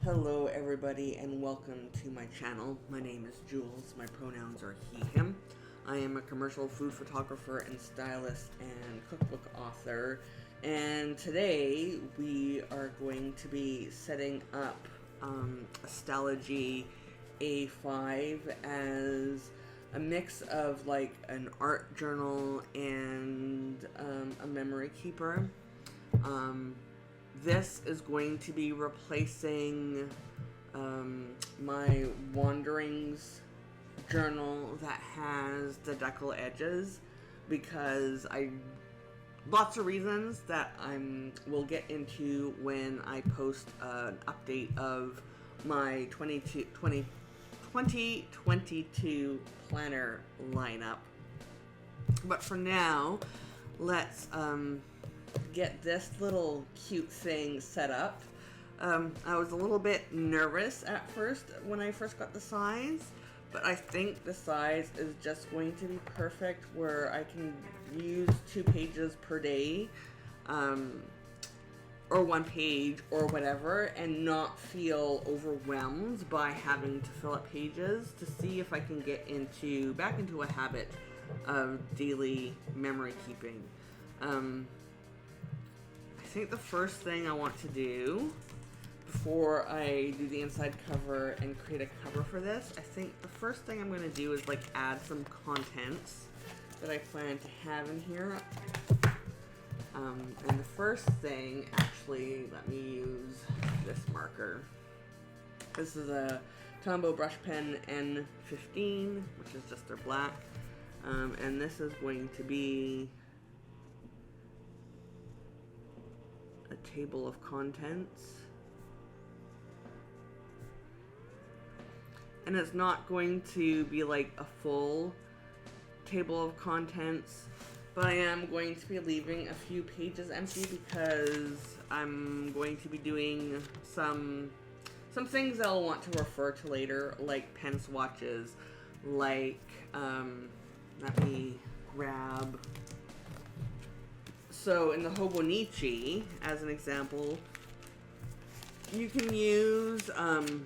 Hello everybody and welcome to my channel. My name is Jules. My pronouns are he, him. I am a commercial food photographer and stylist and cookbook author. And today we are going to be setting up a Stalogy A6 as a mix of like an art journal and a memory keeper. This is going to be replacing my Wanderings journal that has the deckle edges because lots of reasons that we'll get into when I post an update of my 2022 planner lineup. But for now, let's get this little cute thing set up. I was a little bit nervous at first when I first got the size, but I think the size is just going to be perfect where I can use 2 pages per day, or 1 page or whatever, and not feel overwhelmed by having to fill up pages, to see if I can get back into a habit of daily memory keeping. I think the first thing I want to do before I do the inside cover and create a cover for this, I think the first thing I'm going to do is like add some contents that I plan to have in here. And the first thing, actually, let me use this marker. This is a Tombow brush pen N15, which is just their black. And this is going to be a table of contents, and it's not going to be like a full table of contents, but I am going to be leaving a few pages empty because I'm going to be doing some things I'll want to refer to later, like pen swatches, like let me grab. So in the Hobonichi, as an example, you can use the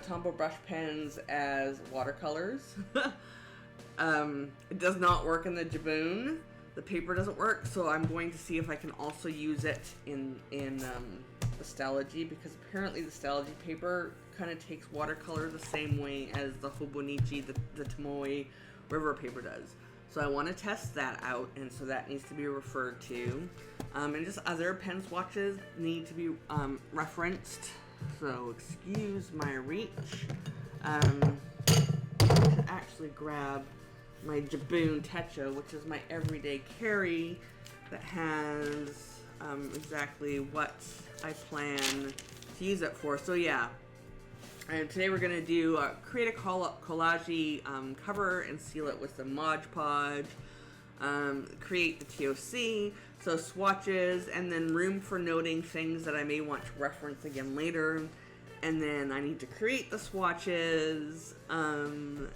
Tombow brush pens as watercolors. It does not work in the Jabun. The paper doesn't work, so I'm going to see if I can also use it in the Stalogy, because apparently the Stalogy paper kind of takes watercolor the same way as the Hobonichi, the Tomoe River paper does. So I want to test that out, and so that needs to be referred to. And just other pen swatches need to be referenced. So excuse my reach. I should actually grab my Jabun Techo, which is my everyday carry that has exactly what I plan to use it for. So yeah. And today we're going to do create a collage cover and seal it with some Mod Podge, create the TOC, so swatches, and then room for noting things that I may want to reference again later. And then I need to create the swatches, and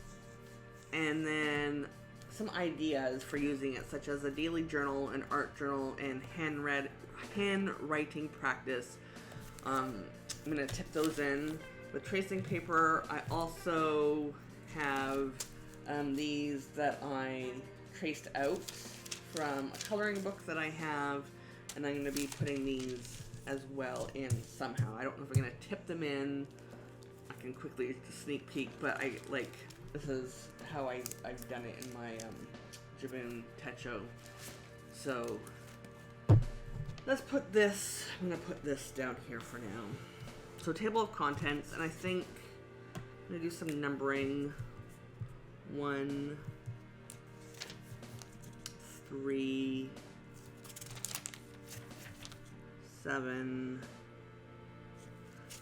then some ideas for using it, such as a daily journal, an art journal, and handwriting practice. I'm going to tip those in. With tracing paper, I also have these that I traced out from a coloring book that I have, and I'm going to be putting these as well in somehow. I don't know if I'm going to tip them in. I can quickly sneak peek, but this is how I've done it in my Jabun Techo. So let's put this, I'm going to put this down here for now. So table of contents, and I think I'm going to do some numbering. 1, 3, 7.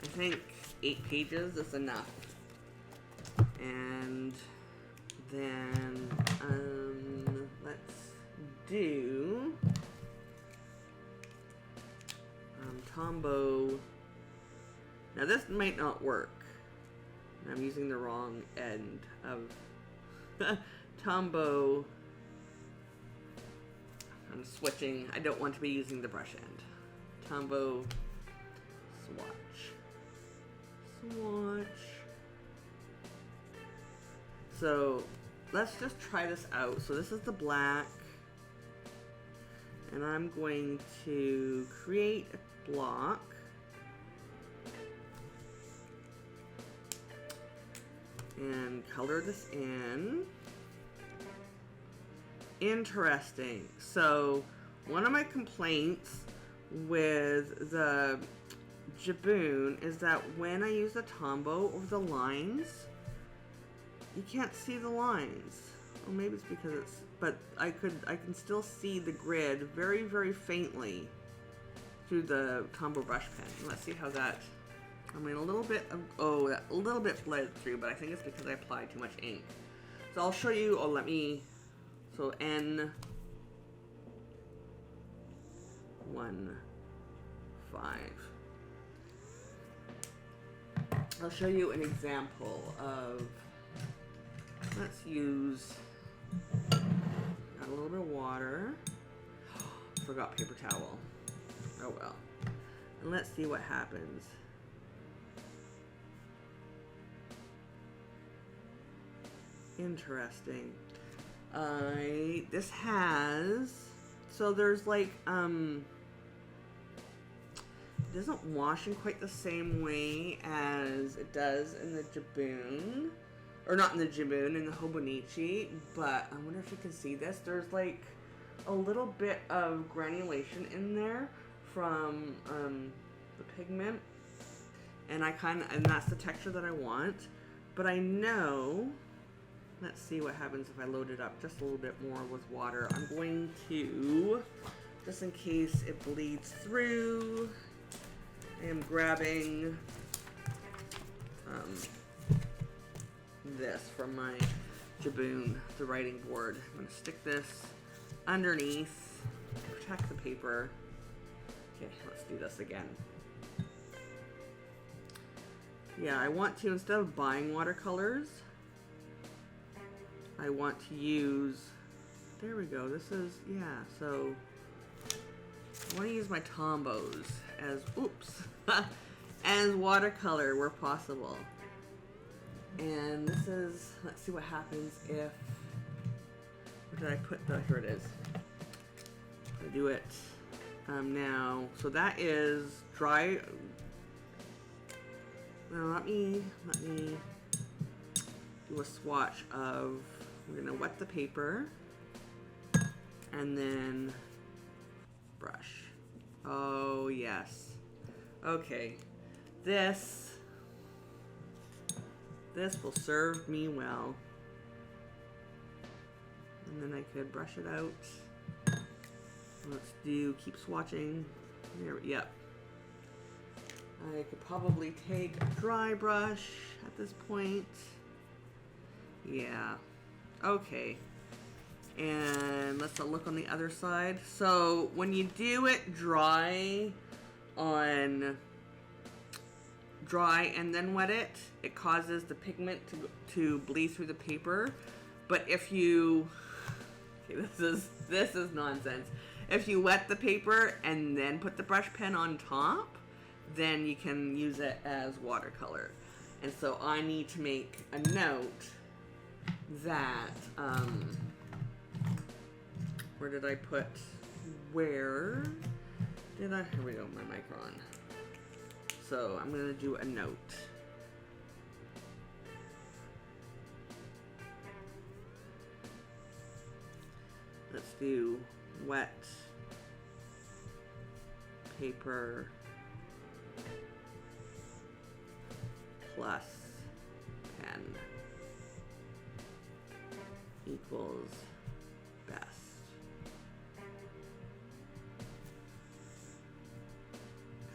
I think 8 pages is enough. And then let's do Tombow. Now this might not work. I'm using the wrong end of Tombow. I'm switching. I don't want to be using the brush end. Tombow Swatch. So let's just try this out. So this is the black, and I'm going to create a block. And color this in. Interesting. So one of my complaints with the Jabun is that when I use the Tombow over the lines, you can't see the lines. Well, maybe it's because it's, but I can still see the grid very, very faintly through the Tombow brush pen. Let's see how that, I mean, a little bit of, oh, a little bit bled through, but I think it's because I applied too much ink. So I'll show you, oh, let me, so N1, 5. I'll show you an example of, let's use a little bit of water. Forgot paper towel. Oh well. And let's see what happens. Interesting. This has, so there's like, it doesn't wash in quite the same way as it does in the Jabun. Or not in the Jabun, in the Hobonichi, but I wonder if you can see this. There's like a little bit of granulation in there from the pigment. And and that's the texture that I want. But I know, let's see what happens if I load it up just a little bit more with water. I'm going to, just in case it bleeds through, I am grabbing this from my Jabun, the writing board. I'm going to stick this underneath, protect the paper. Okay, let's do this again. Yeah, I want to, instead of buying watercolors, I want to use, there we go, this is, yeah, so I want to use my Tombows as, oops, as watercolor where possible. And this is, let's see what happens if, where did I put the, here it is. I do it now. So that is dry. Now let me do a swatch of, we're gonna wet the paper and then brush. Oh yes. Okay. This will serve me well. And then I could brush it out. Let's keep swatching. There, yep. I could probably take a dry brush at this point. Yeah. Okay. And let's look on the other side. So when you do it dry and then wet it, it causes the pigment to bleed through the paper. But if you, okay, this is nonsense. If you wet the paper and then put the brush pen on top, then you can use it as watercolor. And so I need to make a note that, where did I put, here we go, my micron. So I'm gonna do a note. Let's do wet paper plus pen equals best.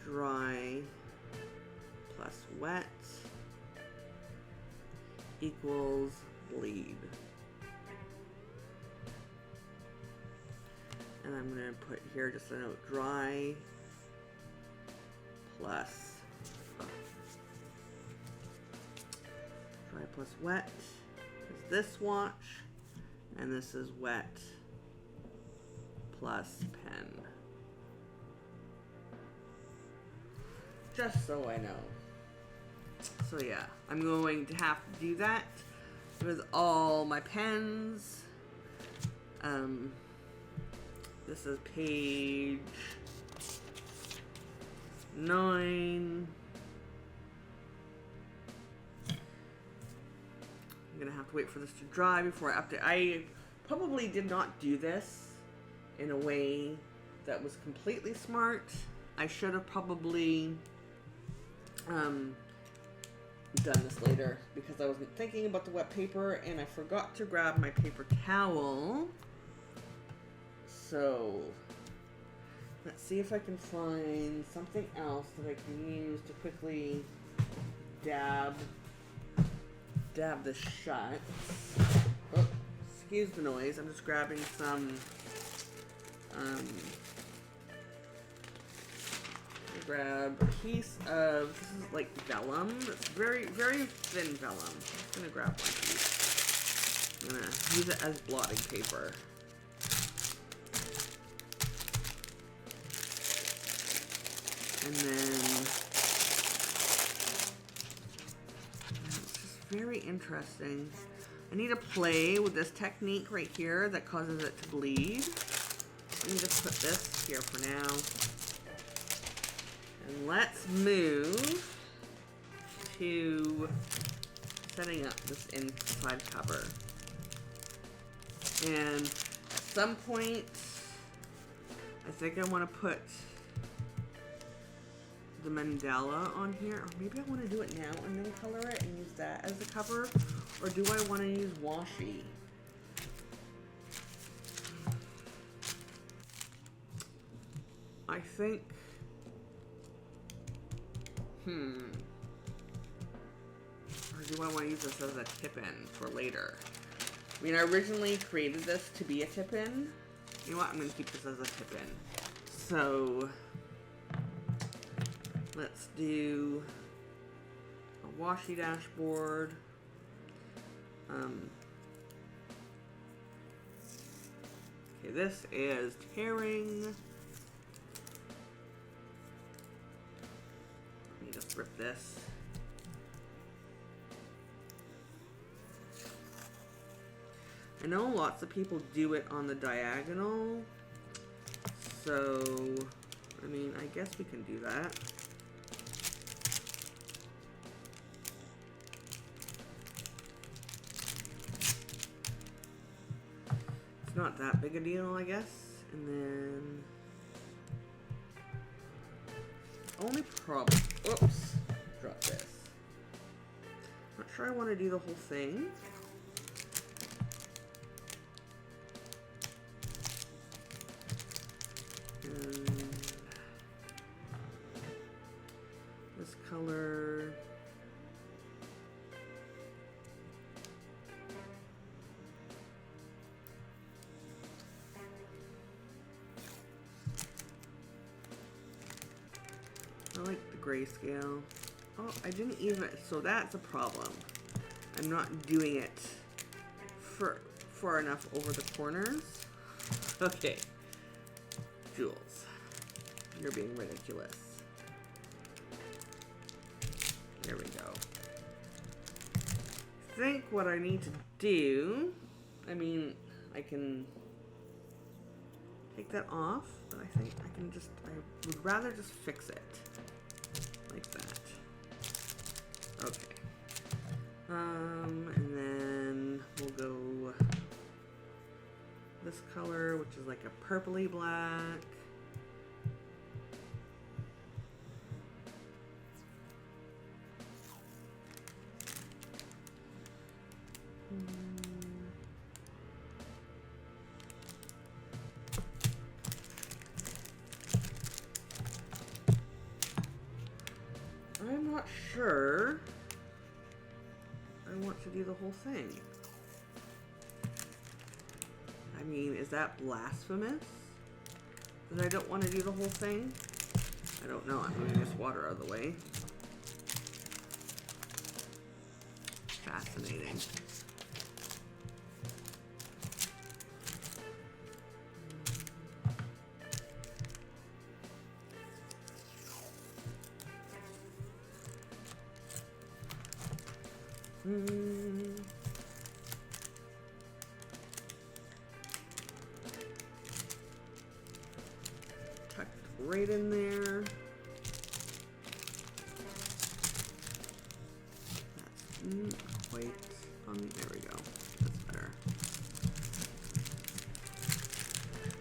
Dry plus wet equals bleed. And I'm going to put here just a note, dry plus wet is this swatch, and this is wet plus pen. just so I know. So yeah, I'm going to have to do that with all my pens. This is page 9. I'm gonna have to wait for this to dry before I update. I probably did not do this in a way that was completely smart. I should have probably done this later because I wasn't thinking about the wet paper and I forgot to grab my paper towel. So let's see if I can find something else that I can use to quickly dab this shut. Oh, excuse the noise. I'm just grabbing some grab a piece of, this is like vellum. It's very, very thin vellum. I'm just gonna grab one piece. I'm gonna use it as blotting paper. And then it's just very interesting. I need to play with this technique right here that causes it to bleed. Let me just put this here for now. And let's move to setting up this inside cover. And at some point, I think I want to put the mandala on here. Or maybe I want to do it now and then color it and use that as the cover. Or do I want to use washi? I think... Or do I want to use this as a tip-in for later? I mean, I originally created this to be a tip-in. You know what? I'm going to keep this as a tip-in. So, let's do a washi dashboard. Okay, this is tearing. Let me just rip this. I know lots of people do it on the diagonal, so, I mean, I guess we can do that. It's not that big a deal, I guess. And then, only problem, oops, drop this. Not sure I want to do the whole thing. This color, I like the grayscale. Oh, I didn't even, so that's a problem. I'm not doing it far enough over the corners. Okay. Jules, you're being ridiculous. There we go. I think what I need to do, I mean, I can take that off, but I think I can just, I would rather just fix it like that. Okay. And then we'll go this color, which is like a purpley black. I'm not sure I want to do the whole thing. I mean, is that blasphemous? That I don't want to do the whole thing? I don't know. I'm moving this water out of the way. Fascinating. Tucked right in there. That's quite there we go. That's better.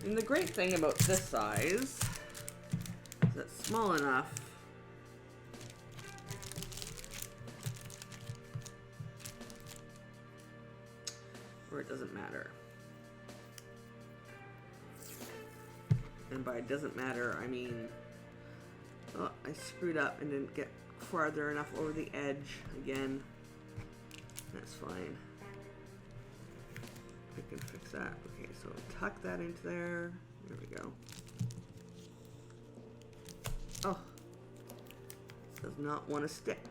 And the great thing about this size is it's small enough where it doesn't matter. And by it doesn't matter, I mean, oh, I screwed up and didn't get farther enough over the edge again. That's fine. I can fix that. Okay, so tuck that into there. There we go. Oh, this does not want to stick.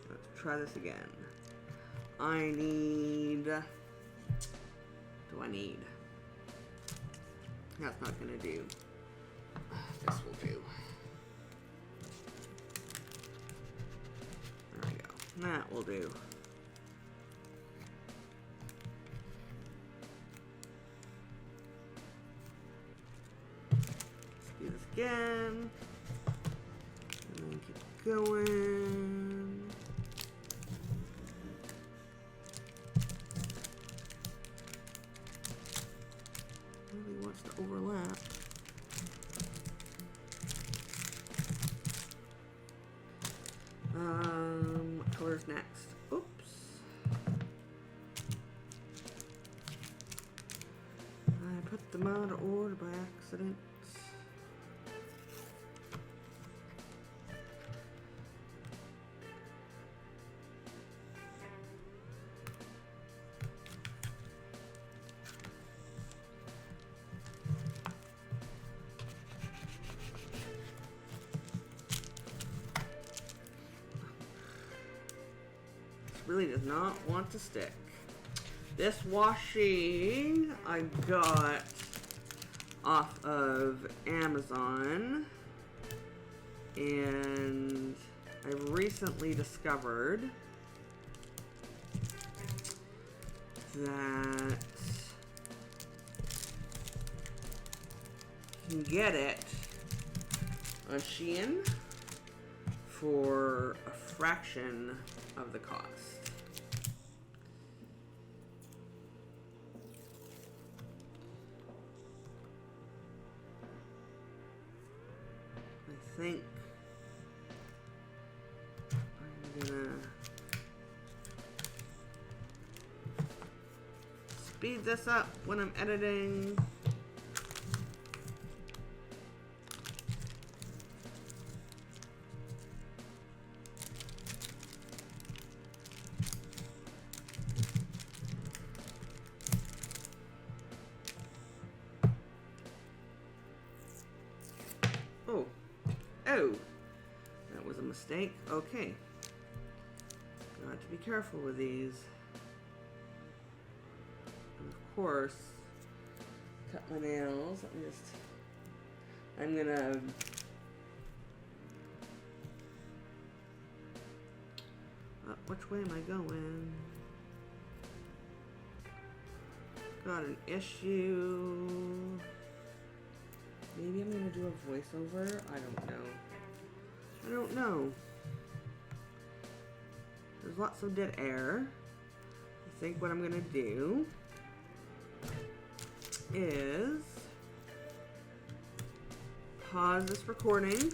Let's try this again. I need. What do I need? That's not gonna do. This will do. There we go. That will do. Let's do this again. And then keep going. Really wants to overlap. What color's next? Oops. I put them out of order by accident. Really does not want to stick. This washi I got off of Amazon, and I recently discovered that you can get it on Shein for a fraction of the cost. I think I'm gonna speed this up when I'm editing. Oh, that was a mistake. Okay. Got to be careful with these. And of course, cut my nails. I'm gonna which way am I going? Got an issue. Maybe I'm gonna do a voiceover. I don't know. I don't know. There's lots of dead air. I think what I'm gonna do is pause this recording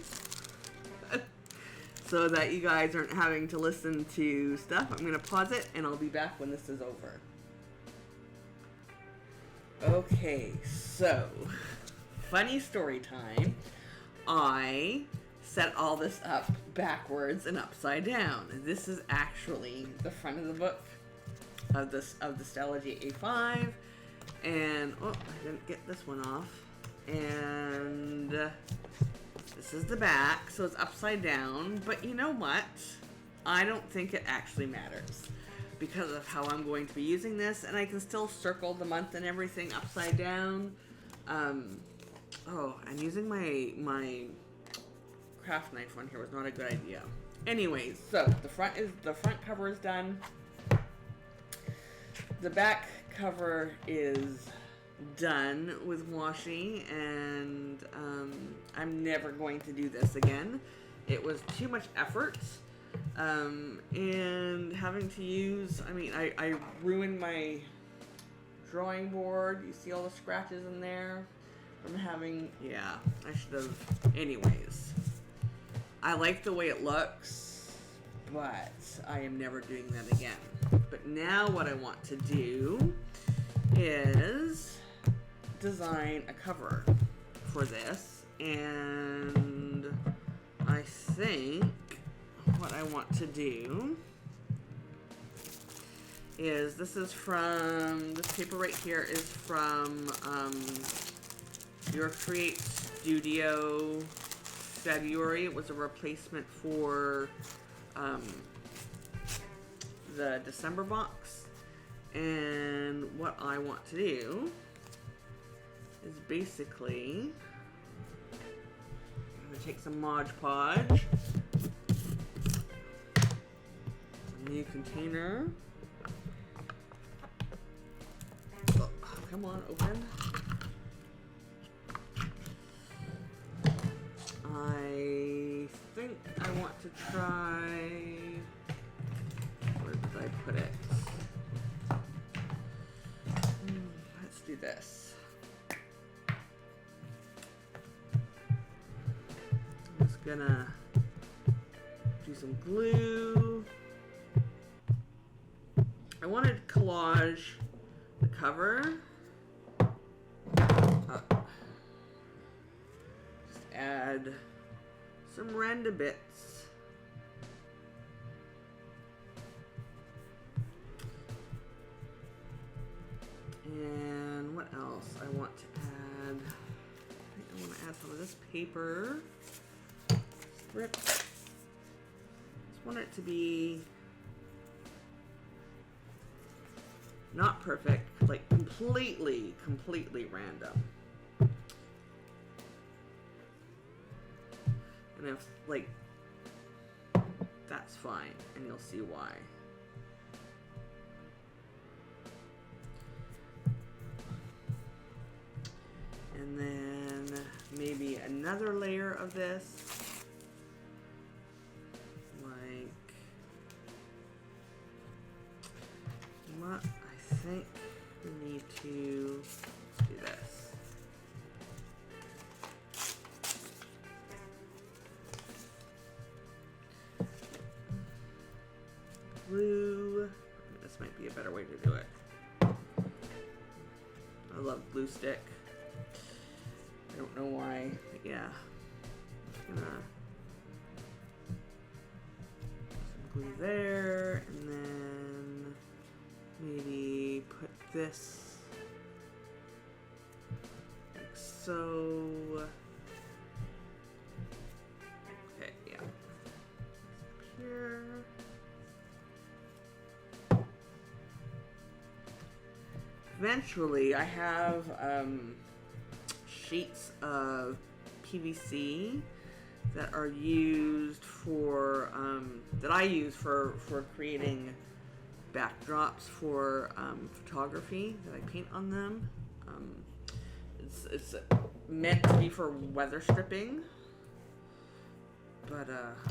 so that you guys aren't having to listen to stuff. I'm gonna pause it and I'll be back when this is over. Okay, so funny story time. I set all this up backwards and upside down. This is actually the front of the book of the Stalogy A5, and oh, I didn't get this one off. And this is the back, so it's upside down. But you know what? I don't think it actually matters because of how I'm going to be using this, and I can still circle the month and everything upside down. Oh, I'm using my craft knife on here was not a good idea. Anyways, so the front cover is done. The back cover is done with washi, and I'm never going to do this again. It was too much effort, and having to use, I mean, I ruined my drawing board. You see all the scratches in there from having, yeah, I should have, anyways. I like the way it looks, but I am never doing that again. But now what I want to do is design a cover for this, and I think what I want to do is, this paper right here is from Your Create Studio February. It was a replacement for the December box, and what I want to do is basically, I'm going to take some Mod Podge, a new container. Oh, come on, open. I think I want to try, where did I put it? Let's do this. I'm just gonna do some glue. I wanted to collage the cover. Just add some random bits. And what else I want to add? I think I want to add some of this paper strip. Just want it to be not perfect, like completely random. And if, like, that's fine, and you'll see why. And then maybe another layer of this. Like, what I think we need to do this. Glue. This might be a better way to do it. I love glue stick. I don't know why, but yeah. I'm just gonna put some glue there, and then maybe put this like so. Okay, yeah. Here. Eventually, I have sheets of PVC that are used for, that I use for creating backdrops for photography that I paint on them. It's meant to be for weather stripping, but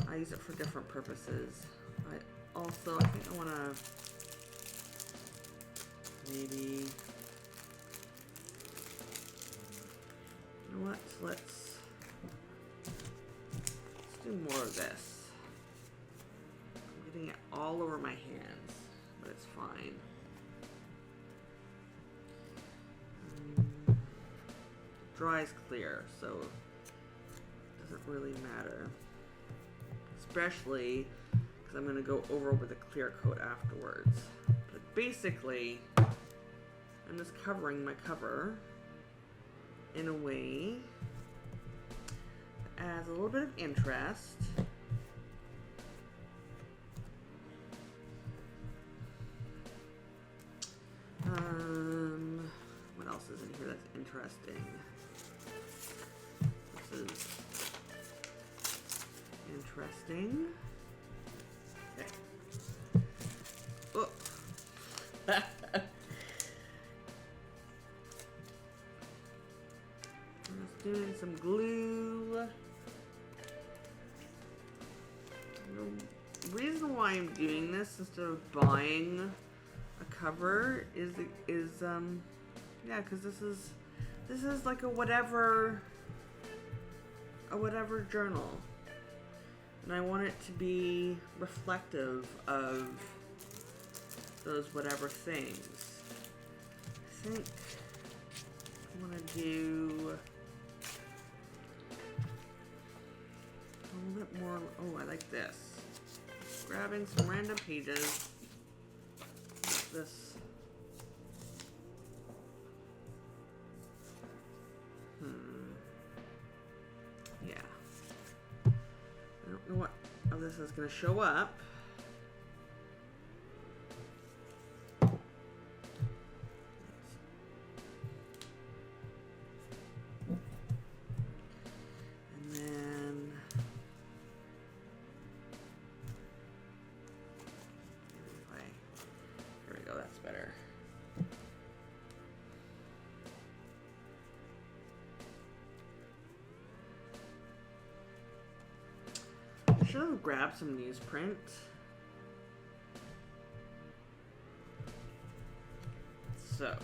I use it for different purposes. I think I want to maybe, you know what, let's do more of this. I'm getting it all over my hands, but it's fine. Dries clear, so it doesn't really matter. Especially because I'm going to go over with a clear coat afterwards. But basically, I'm just covering my cover in a way that adds a little bit of interest. What else is in here that's interesting? This is Interesting. Okay. Oh. I'm just doing some glue. The reason why I'm doing this instead of buying a cover is yeah, because this is like a whatever journal, and I want it to be reflective of those whatever things. I think I want to do a little bit more. Oh, I like this. Grabbing some random pages. This. Yeah. I don't know what how this is going to show up. And then here we go, that's better. I should have grabbed some newsprint. So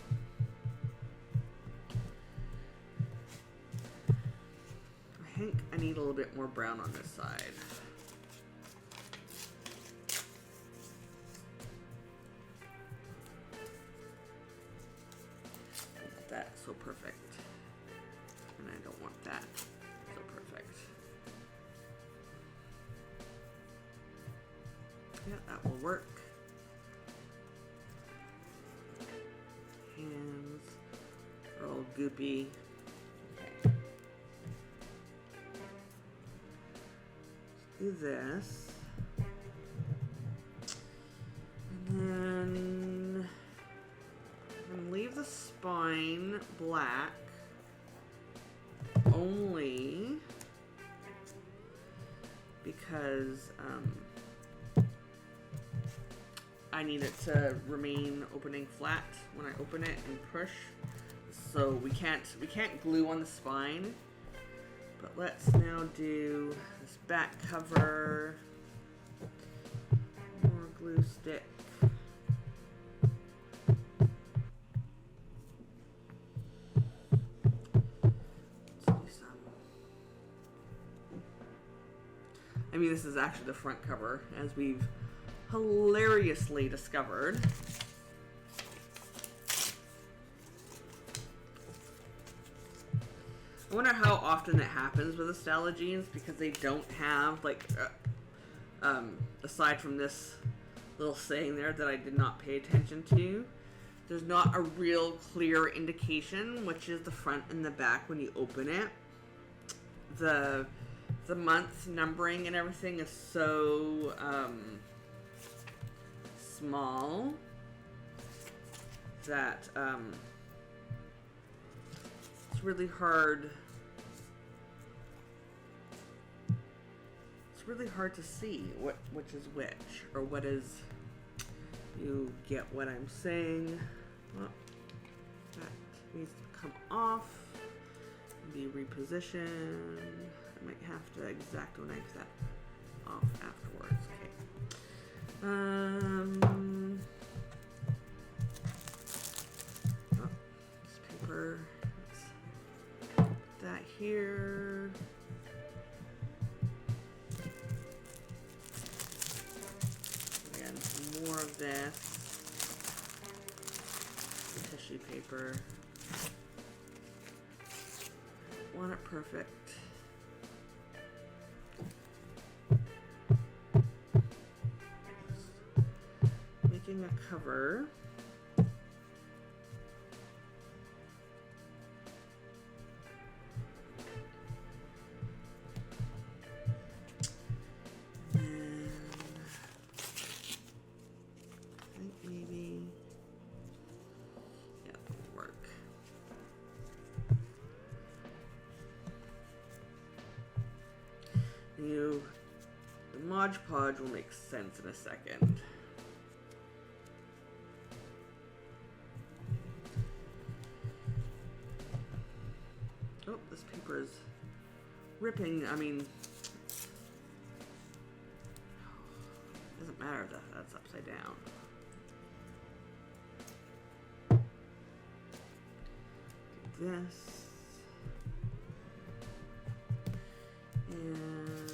I think I need a little bit more brown on this side. That's so perfect. And I don't want that so perfect. Yeah, that will work. Hands are all goopy. Okay. Let's do this. And then I'm gonna leave the spine black only because I need it to remain opening flat when I open it and push. So we can't glue on the spine. But let's now do this back cover. More glue stick. I mean, this is actually the front cover, as we've hilariously discovered. I wonder how often that happens with the Stalogies, because they don't have, like, aside from this little saying there that I did not pay attention to, there's not a real clear indication which is the front and the back when you open it. The month numbering and everything is so small that it's really hard. It's really hard to see which is which, or what is. You get what I'm saying. Well, that needs to come off and be repositioned. I might have to X-Acto knife that off afterwards. Okay. Oh, this paper. Let's put that here. Again, some more of this tissue paper. Want it perfect. Making a cover. And I think maybe, yeah, that'll work. You Mod Podge will make sense in a second. Oh, this paper is ripping. I mean, it doesn't matter that that's upside down. This. And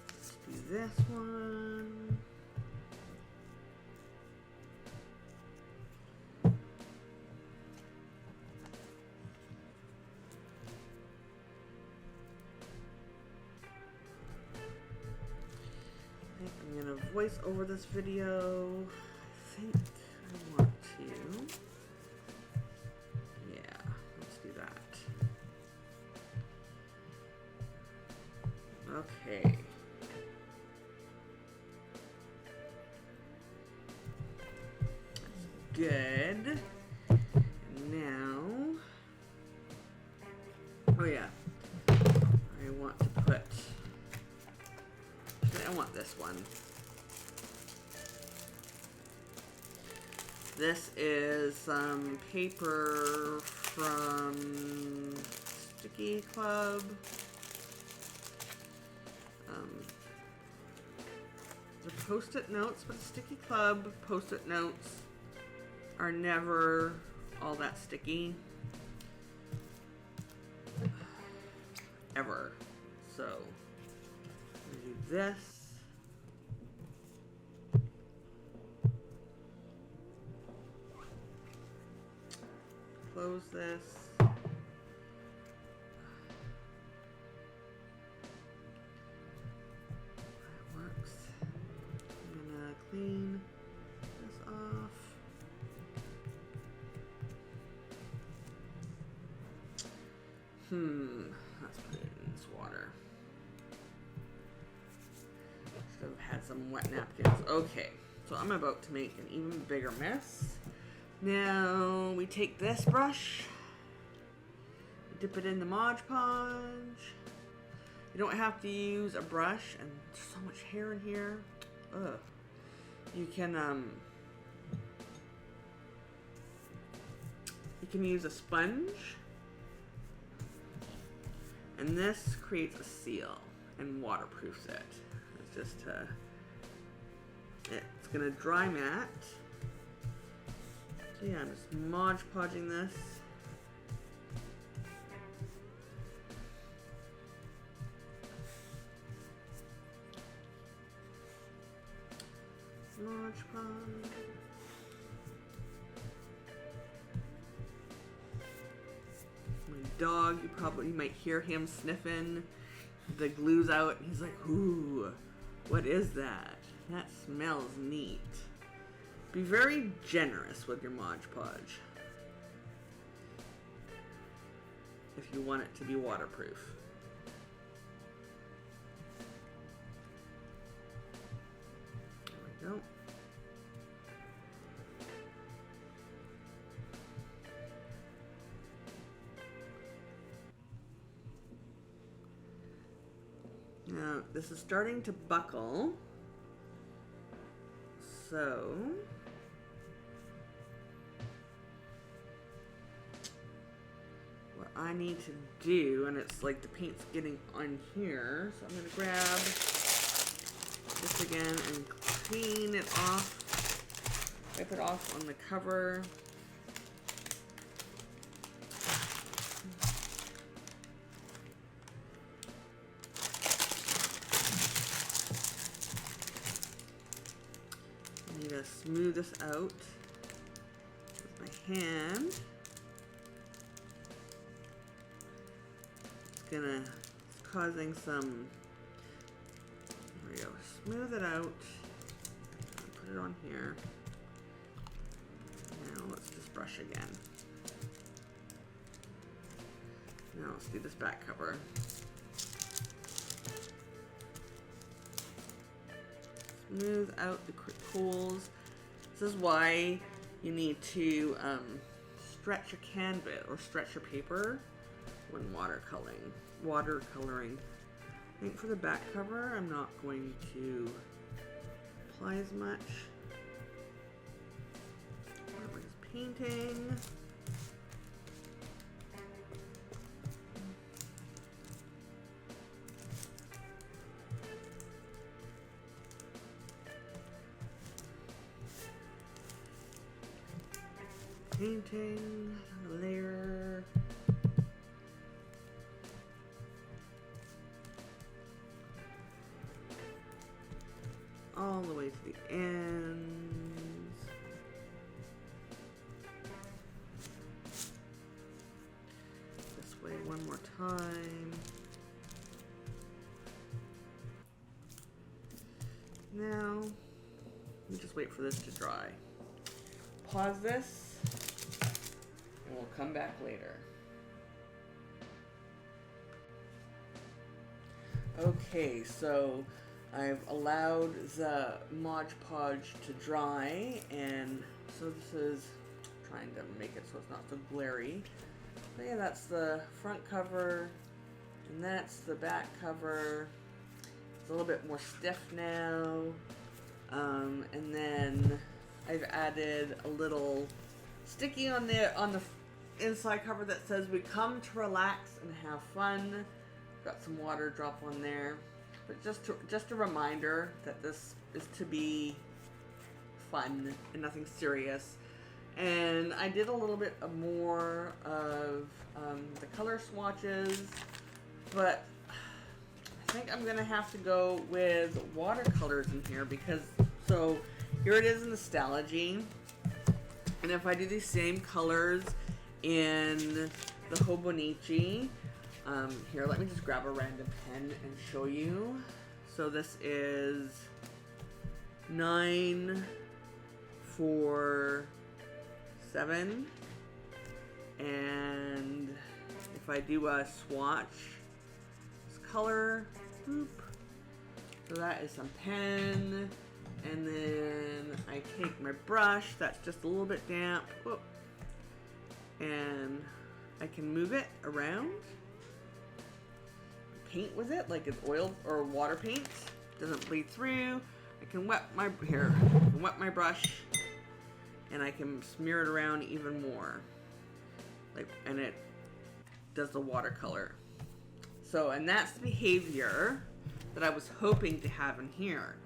let's do this one. I'm gonna voice over this video. I think I want to. Yeah, let's do that. Okay. That's good. Now, oh yeah, I want to put. I want this one. This is some paper from Sticky Club. They're post-it notes, but Sticky Club post-it notes are never all that sticky. Ever. So, I'm gonna do this. Close this. That works. I'm gonna clean this off. Let's put it in this water. Should have had some wet napkins. Okay, so I'm about to make an even bigger mess. Now we take this brush, dip it in the Mod Podge. You don't have to use a brush, and there's so much hair in here. Ugh. You can use a sponge, and this creates a seal and waterproofs it. It's just it's gonna dry matte. So yeah, I'm just Mod Podging this. Mod Podge. My dog, you might hear him sniffing. The glue's out, and he's like, "Ooh, what is that? That smells neat." Be very generous with your Mod Podge if you want it to be waterproof. There we go. Now, this is starting to buckle, so what I need to do, and it's like the paint's getting on here, so I'm going to grab this again and clean it off, wipe it off on the cover. I need to smooth this out with my hand. It's causing some, there we go, smooth it out, put it on here. Now let's just brush again. Now let's do this back cover. Smooth out the pools. This is why you need to stretch your canvas or stretch your paper. when watercoloring. I think for the back cover, I'm not going to apply as much. We're just painting. Painting, layer. All the way to the ends. This way one more time. Now, we just wait for this to dry. Pause this. And we'll come back later. Okay, so I've allowed the Mod Podge to dry, and so this is trying to make it so it's not so glary. But yeah, that's the front cover, and that's the back cover. It's a little bit more stiff now, and then I've added a little sticky on the inside cover that says "We come to relax and have fun." Got some water drop on there, but just a reminder that this is to be fun and nothing serious. And I did a little bit more of the color swatches, but I think I'm gonna have to go with watercolors in here because so here it is in the Stalogy. And if I do these same colors in the Hobonichi, here, let me just grab a random pen and show you. So this is 947, and if I do a swatch, this color, boop. So that is some pen. And then I take my brush, that's just a little bit damp, whoop, and I can move it around, paint with it like it's oil or water paint, doesn't bleed through. I can wet my brush, and I can smear it around even more, like, and it does the watercolor. So, and that's the behavior that I was hoping to have in here.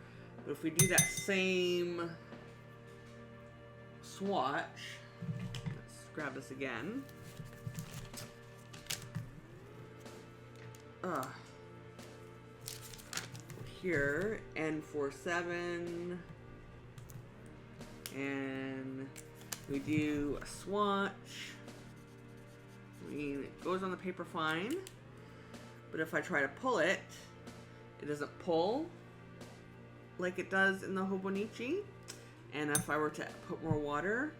But if we do that same swatch, let's grab this again. Here, N47, and we do a swatch. I mean, it goes on the paper fine, but if I try to pull it, it doesn't pull like it does in the Hobonichi. And if I were to put more water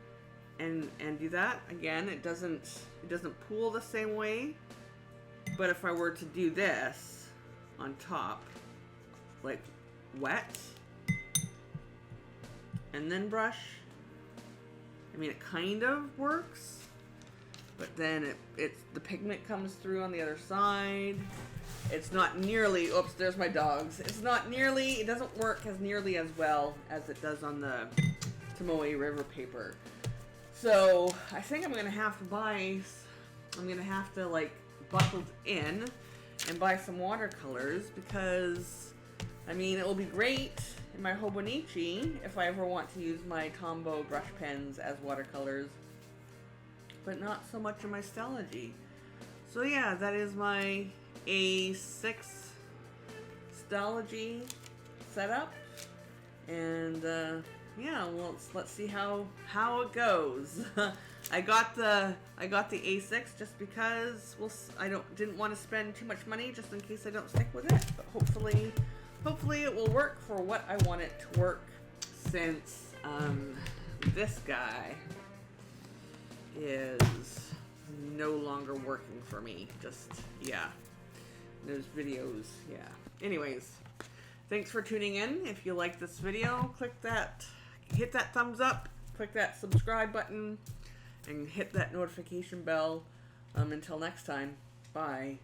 and do that again, it doesn't pool the same way. But if I were to do this on top, like wet and then brush, I mean, it kind of works, but then the pigment comes through on the other side. It's not nearly, oops, there's my dogs. It doesn't work as nearly as well as it does on the Tomoe River paper. So I think I'm gonna have to like buckle in and buy some watercolors, because I mean, it will be great in my Hobonichi if I ever want to use my Tombow brush pens as watercolors, but not so much in my Stalogy. So yeah, that is my A6 Stalogy setup, and yeah, well, let's see how it goes. I got the A6 just because didn't want to spend too much money just in case I don't stick with it, but hopefully it will work for what I want it to work, since this guy is no longer working for me. Just, yeah, those videos, yeah. Anyways, thanks for tuning in. If you like this video, hit that thumbs up, click that subscribe button, and hit that notification bell. Until next time. Bye.